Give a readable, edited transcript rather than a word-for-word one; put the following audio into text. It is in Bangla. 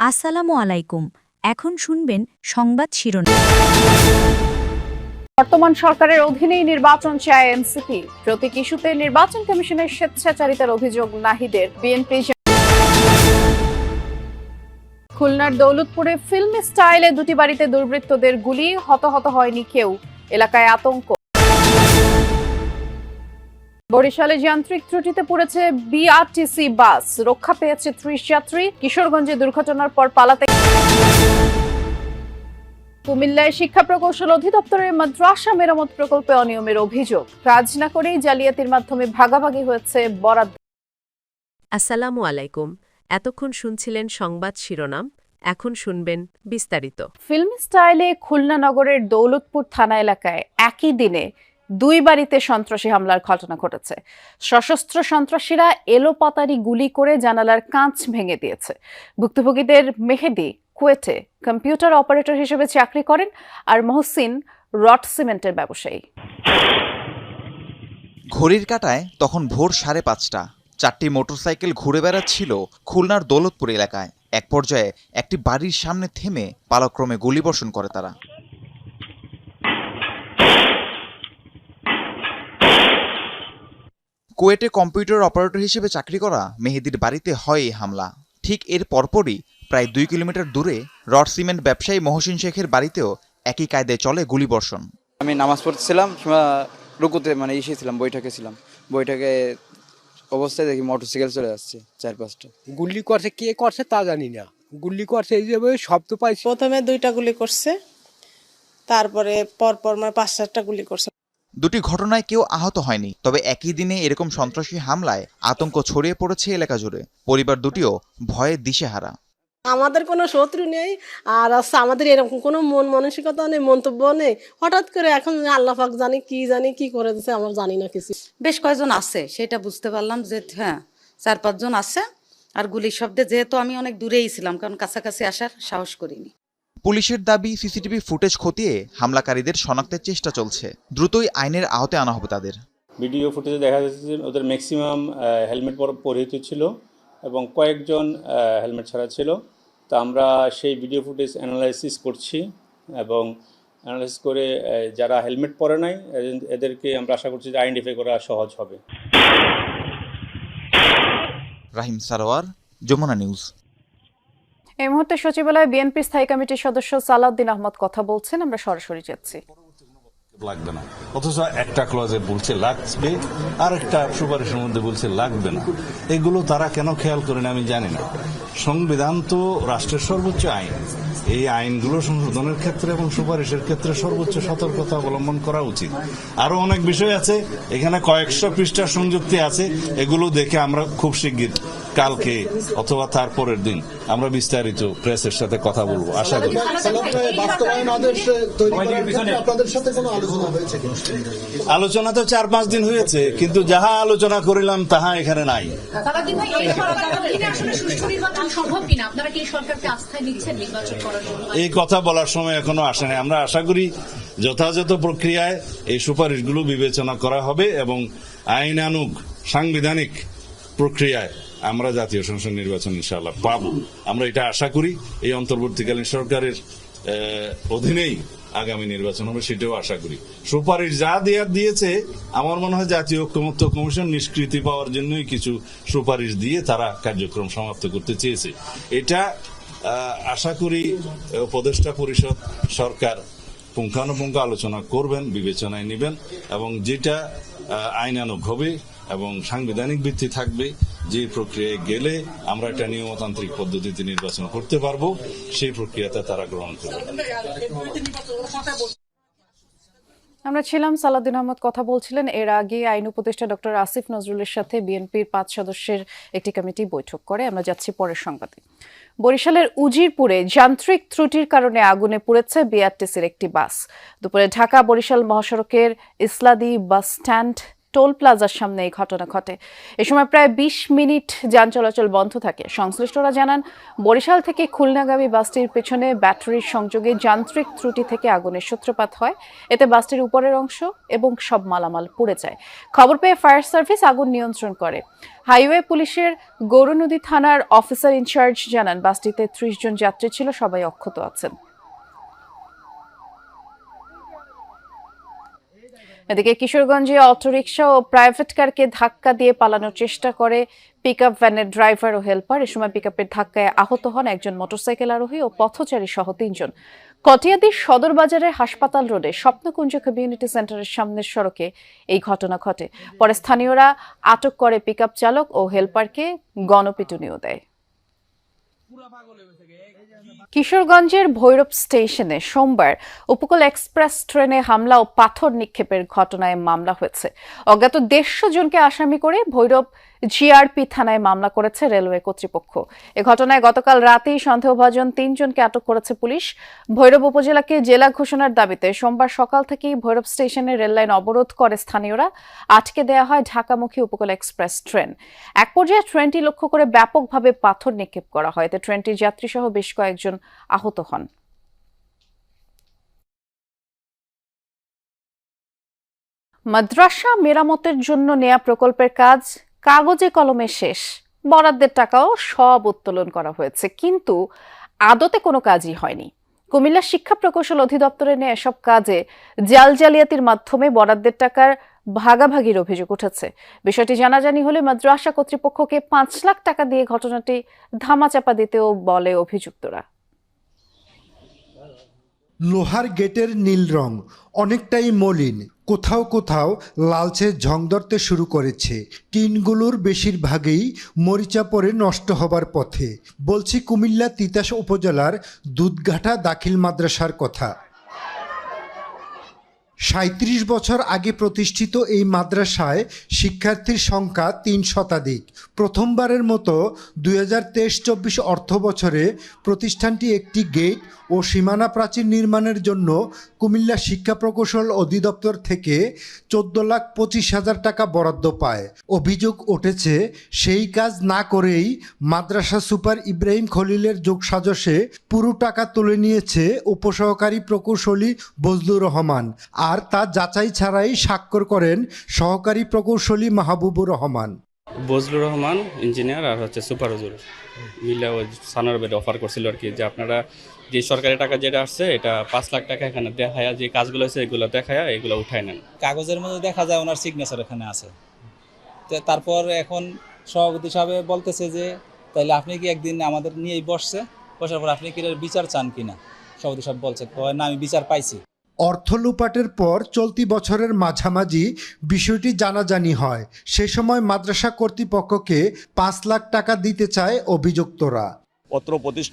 আসসালামু আলাইকুম। এখন শুনবেন সংবাদ শিরোনাম। বর্তমান সরকারের অধীনেই নির্বাচন চায় এনসিপি। প্রতীক ইস্যুতে নির্বাচন কমিশনের স্বেচ্ছাচারিতার অভিযোগ নাহিদের। বিএনপি খুলনার দৌলতপুরে ফিল্ম স্টাইলে দুটি বাড়িতে দুর্বৃত্তদের গুলি, হতাহত হয়নি কেউ, এলাকায় আতঙ্ক। বরিশালে যান্ত্রিক ত্রুটিতে পড়েছে বিআরটিসি বাস, রক্ষা পেয়েছে ৩০ যাত্রী। কিশোরগঞ্জে দুর্ঘটনার পর পালাতে। কুমিল্লায় শিক্ষা প্রকৌশল অধিদপ্তরের মাদ্রাসা মেরামত প্রকল্পে অনিয়মের অভিযোগ, কাজ না করেই জালিয়াতির মাধ্যমে ভাগাভাগি হয়েছে বরাদ্দ। আসসালামু আলাইকুম। এতক্ষণ শুনছিলেন সংবাদ শিরোনাম, এখন শুনবেন বিস্তারিত। ফিল্ম স্টাইলে খুলনা নগরের দৌলতপুর থানা এলাকায় একই দিনে দুই বাড়িতে সন্ত্রাসী হামলার ঘটনা ঘটেছে। সশস্ত্র সন্ত্রাসীরা এলোপাতাড়ি গুলি করে জানালার কাঁচ ভেঙে দিয়েছে। ভুক্তভোগীদের মেহেদি কুয়েটে কম্পিউটার অপারেটর হিসেবে চাকরি করেন, আর মহসিন রড সিমেন্টের ব্যবসায়ী। ঘড়ির কাঁটায় তখন ভোর 5:30। 4টি মোটরসাইকেল ঘুরে বেড়াচ্ছিল খুলনার দৌলতপুর এলাকায়। এক পর্যায়ে একটি বাড়ির সামনে থেমে পালাক্রমে গুলিবর্ষণ করে তারা। কুয়েটে কম্পিউটার অপারেটর হিসেবে চাকরি করা মেহেদির বাড়িতে হয় এই হামলা। ঠিক এর পরপরই প্রায় 2 কিলোমিটার দূরে রড সিমেন্ট ব্যবসায়ী মহসিন শেখের বাড়িতেও একই কায়দায় চলে গুলিবর্ষণ। আমি নামাজ পড়তেছিলাম, রুকুতে এসেছিলাম, বৈঠকে ছিলাম। বৈঠকে অবস্থায় দেখি মোটরসাইকেল চলে আসছে 4-5টা। গুলি করছে, কে করছে তা জানি না। গুলি করছে এই যে শব্দ পাইছি। প্রথমে 2টা গুলি করছে, তারপরে পরপর 5-7টা গুলি করছে। দুটি ঘটনায় কেউ আহত হয়নি, তবে একই দিনে এরকম সন্ত্রাসী হামলায় আতঙ্ক ছড়িয়ে পড়েছে এলাকা জুড়ে। পরিবার দুটিও ভয়ে দিশেহারা। আমাদের কোনো শত্রু নেই, আর আমাদের এরকম কোনো মন মানসিকতা নেই, মন্তব্য নেই। হঠাৎ করে এখন আল্লাহ পাক জানি কি করে দিচ্ছে, আমরা জানি না কিছু। বেশ কয়েকজন আছে, সেটা বুঝতে পারলাম যে হ্যাঁ 4-5 জন আছে। আর গুলির শব্দে যেহেতু আমি অনেক দূরেই ছিলাম, কারণ কাছাকাছি আসার সাহস করিনি। পুলিশের দাবি, সিসিটিভি ফুটেজ খতিয়ে হামলাকারীদের শনাক্তের চেষ্টা চলছে। দ্রুতই আইনের আওতায় আনা হবে তাদের। ভিডিও ফুটেজে দেখা যাচ্ছে যে ওদের ম্যাক্সিমাম হেলমেট পরিহিত ছিল এবং কয়েকজন হেলমেট ছাড়া ছিল। তো আমরা সেই ভিডিও ফুটেজ অ্যানালাইসিস করছি এবং অ্যানালাইসিস করে যারা হেলমেট পরে নাই এদেরকে আমরা আশা করছি যে আইডেন্টিফাই করা সহজ হবে। রাহিম সারোয়ার, যমুনা নিউজ। এই মুহূর্তে সচিবালয়ে বিএনপি স্থায়ী কমিটির সদস্য সালাউদ্দিন আহমদ কথা বলছেন, আমরা সরাসরি যাচ্ছি। লাগবে না, অথচ একটা ক্লজে বলছে লাগবে, আর একটা সুপারিশের মধ্যে বলছে লাগবে না। এগুলো তারা কেন খেয়াল করে না আমি জানি না। সংবিধান তো রাষ্ট্রের সর্বোচ্চ আইন। এই আইনগুলো সংশোধনের ক্ষেত্রে এবং সুপারিশের ক্ষেত্রে সর্বোচ্চ সতর্কতা অবলম্বন করা উচিত। আরো অনেক বিষয় আছে, এখানে কয়েকশো পৃষ্ঠার সংযুক্তি আছে। এগুলো দেখে আমরা খুব শিগগির কালকে অথবা তার পরের দিন আমরা বিস্তারিত প্রেসের সাথে কথা বলবো আশা করি। আলোচনা তো 4-5 দিন হয়েছে, কিন্তু যাহা আলোচনা করিলাম তাহা এখানে নাই। এই কথা বলার সময় এখনো আসেনি। আমরা আশা করি যথাযথ প্রক্রিয়ায় এই সুপারিশগুলো বিবেচনা করা হবে এবং আইনানুগ সাংবিধানিক প্রক্রিয়ায় আমরা জাতীয় সংসদ নির্বাচন ইনশাআল্লাহ পাবো। আমরা এটা আশা করি। এই অন্তর্বর্তীকালীন সরকারের অধীনেই আগামী নির্বাচন হবে, সেটাও আশা করি। সুপারিশ যা দিয়েছে আমার মনে হয় জাতীয় ঐকমত্য কমিশন নিষ্কৃতি পাওয়ার জন্যই কিছু সুপারিশ দিয়ে তারা কার্যক্রম সমাপ্ত করতে চেয়েছে। এটা আশা করি উপদেষ্টা পরিষদ সরকার পুঙ্খানুপুঙ্খ আলোচনা করবেন, বিবেচনায় নেবেন এবং যেটা আইনানুগ হবে এবং সাংবিধানিক ভিত্তি থাকবে, যে প্রক্রিয়ায় গেলে আমরা একটা নিয়মতান্ত্রিক পদ্ধতিতে নির্বাচন করতে পারবো, সেই প্রক্রিয়াটা তারা গ্রহণ করবে। আমরা ছিলাম, সালাউদ্দিন আহমদ কথা বলছিলেন। এর আগে আইন উপদেষ্টা ডক্টর আসিফ নজরুলের সাথে বিএনপির 5 সদস্যের একটি কমিটি বৈঠক করে। আমরা যাচ্ছি পরের সংবাদে। বরিশালের উজিরপুরে যান্ত্রিক ত্রুটির কারণে আগুনে পুড়েছে বিআরটিসির একটি বাস। দুপুরে ঢাকা বরিশাল মহাসড়কের ইসলাদি বাস স্ট্যান্ড টোল প্লাজার সামনে এই ঘটনা ঘটে। এ সময় প্রায় 20 মিনিট যান চলাচল বন্ধ থাকে। সংশ্লিষ্টরা জানান, বরিশাল থেকে খুলনাগামী বাসটির পেছনে ব্যাটারির সংযোগে যান্ত্রিক ত্রুটি থেকে আগুনের সূত্রপাত হয়। এতে বাসটির উপরের অংশ এবং সব মালামাল পুড়ে যায়। খবর পেয়ে ফায়ার সার্ভিস আগুন নিয়ন্ত্রণ করে। হাইওয়ে পুলিশের গৌরনদী থানার অফিসার ইনচার্জ জানান, বাসটিতে 30 জন যাত্রী ছিল, সবাই অক্ষত আছেন। এদিকে কিশোরগঞ্জে অটোরিকশা ও প্রাইভেট কারকে ধাক্কা দিয়ে পালানোর চেষ্টা করে পিকআপ ভ্যানের ড্রাইভার ও হেলপার। এ সময় পিকআপের ধাক্কায় আহত হন একজন মোটরসাইকেল আরোহী ও পথচারী সহ 3 জন। কটিয়াদীর সদর বাজারের হাসপাতাল রোডে স্বপ্নকুঞ্জ কমিউনিটি সেন্টারের সামনের সড়কে এই ঘটনা ঘটে। পরে স্থানীয়রা আটক করে পিকআপ চালক ও হেলপারকে গণপিটুনিও দেয়। কিশোরগঞ্জের ভৈরব স্টেশনে সোমবার উপকূল এক্সপ্রেস ট্রেনে হামলা ও পাথর নিক্ষেপের ঘটনায় মামলা হয়েছে। অজ্ঞাত 150 জনকে আসামি করে ভৈরব জিআরপি থানায় মামলা করেছে রেলওয়ে কর্তৃপক্ষ। এ ঘটনায় গতকাল রাতেই সন্দেহভাজন 3 জনকে আটক করেছে পুলিশ। ভৈরব উপজেলাকে জেলা ঘোষণার দাবিতে সোমবার সকাল থেকেই ভৈরব স্টেশনের রেললাইন অবরোধ করে স্থানীয়রা। আটকে দেয়া হয় ঢাকামুখী উপকূল এক্সপ্রেস ট্রেন। এক পর্যায়ে ট্রেনটি লক্ষ্য করে ব্যাপকভাবে পাথর নিক্ষেপ করা হয়। এতে ট্রেনটির যাত্রীসহ বেশ কয়েকজন আহত হন। মাদ্রাসা মেরামতের জন্য নেয়া প্রকল্পের কাজ কাগজে কলমে শেষ। বরাদ্দের টাকাও সব উত্তোলন করা হয়েছে, কিন্তু আদতে কোনো কাজই হয়নি। কুমিল্লা শিক্ষা প্রকৌশল অধিদপ্তরের নেয়া এসব কাজে জালিয়াতির মাধ্যমে বরাদ্দের টাকার ভাগাভাগির অভিযোগ উঠেছে। বিষয়টি জানাজানি হলে মাদ্রাসা কর্তৃপক্ষকে 5 লাখ টাকা দিয়ে ঘটনাটি ধামাচাপা দিতেও বলে অভিযুক্তরা। লোহার গেটের নীল রং অনেকটাই মলিন, কোথাও কোথাও লালচে ঝং ধরতে শুরু করেছে। টিনগুলোর বেশিরভাগই মরিচা পড়ে নষ্ট হবার পথে। বলছি কুমিল্লা তিতাস উপজেলার দুধঘাটা দাখিল মাদ্রাসার কথা। 37 বছর আগে প্রতিষ্ঠিত এই মাদ্রাসায় শিক্ষার্থীর সংখ্যা 3 শতাধিক। প্রথমবারের মতো 2023-24 অর্থ বছরে প্রতিষ্ঠানটি একটি গেট ও সীমানা প্রাচীর নির্মাণের জন্য কুমিল্লা শিক্ষা প্রকৌশল অধিদপ্তর থেকে 14,25,000 টাকা বরাদ্দ পায়। অভিযোগ উঠেছে, সেই কাজ না করেই মাদ্রাসা সুপার ইব্রাহিম খলিলের যোগসাজশে পুরো টাকা তুলে নিয়েছে উপসহকারী প্রকৌশলী বজলুর রহমান। আর তা যাচাই ছাড়াই স্বাক্ষর করেন সহকারী প্রকৌশলী মাহবুবুর রহমান। বজলুর রহমান ইঞ্জিনিয়ার আর হচ্ছে সুপারভাইজার মিলে সানার বেড অফার করছিল আর কি, যে আপনারা যে সরকারি টাকা যেটা আসছে এটা 5 লাখ টাকা এখানে দেখায়া, যে কাজগুলো আছে এগুলো দেখায়া এগুলো উঠায় নেন। কাগজের মধ্যে দেখা যায় ওনার সিগনেচার এখানে আছে। তারপর এখন সভাপতি সাহেব বলতেছে যে তাইলে আপনি কি একদিন আমাদের নিয়েই বসার পর আপনি কি বিচার চান কিনা। সভাপতি সাহেব বলছে, না আমি বিচার পাইছি। অর্থ লুপাটের পর চলতি বছরের মাঝামাঝি বিষয়টি জানাজানি হয়। সে সময় মাদ্রাসা কর্তৃপক্ষকে 5 লাখ টাকা দিতে চায় অভিযুক্তরা। পত্র প্রতিষ্ঠা